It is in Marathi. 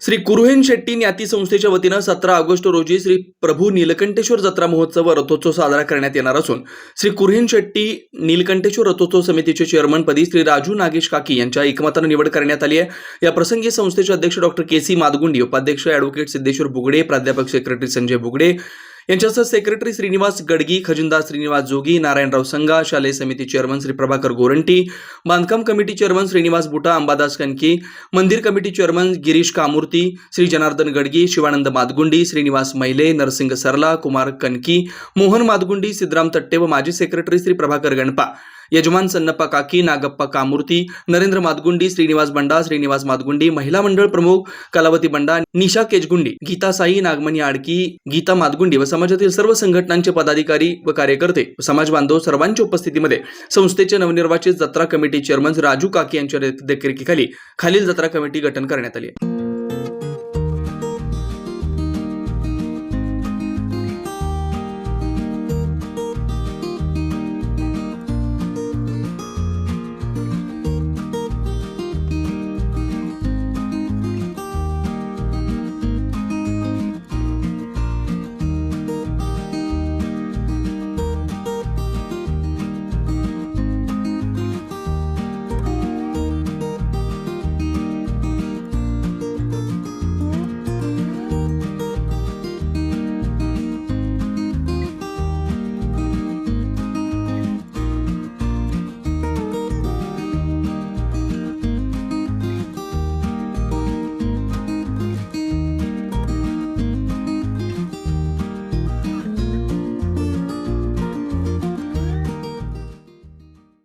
श्री कुरुहेन शेट्टी न्याती संस्थेच्या वतीनं 17 ऑगस्ट रोजी श्री प्रभू नीलकंठेश्वर जत्रा महोत्सव व रथोत्सव साजरा करण्यात येणार असून श्री कुरुहेन शेट्टी नीलकंठेश्वर रथोत्सव समितीचे चेअरमनपदी श्री राजू नागेश काकी यांच्या एकमतानं निवड करण्यात आली आहे। या प्रसंगी संस्थेचे अध्यक्ष डॉक्टर के.सी. मादगुंडी, उपाध्यक्ष ॲडव्होकेट सिद्धेश्वर बुगडे, प्राध्यापक सेक्रेटरी संजय बुगडे यांच्यासह सेक्रेटरी श्रीनिवास गडगी, खजिनदार श्रीनिवास जोगी, नारायणराव संगा, शालेय समिती चेअरमन श्री प्रभाकर गोरंटी, बांधकाम कमिटी चेअरमन श्रीनिवास बुटा, अंबादास कनकी, मंदिर कमिटी चेअरमन गिरीश कामूर्ती, श्री जनार्दन गडगी, शिवानंद मादगुंडी, श्रीनिवास मैले, नरसिंग सरला, कुमार कनकी, मोहन मादगुंडी, सिद्धराम तट्टे व माजी सेक्रेटरी श्री प्रभाकर गणपा, यजमान सन्नप्पा काकी, नागप्पा कामूर्ती, नरेंद्र मादगुंडी, श्रीनिवास बंडा, श्रीनिवास मादगुंडी, महिला मंडळ प्रमुख कलावती बंडा, निशा केजगुंडी, गीता साई, नागमणी आडकी, गीता मादगुंडी व समाजातील सर्व संघटनांचे पदाधिकारी व कार्यकर्ते व समाज बांधव सर्वांच्या उपस्थितीमध्ये संस्थेचे नवनिर्वाचित जत्रा कमिटी चेअरमन राजू काकी यांच्या देखरेखीखाली खालील जत्रा कमिटी गठन करण्यात आली आहे।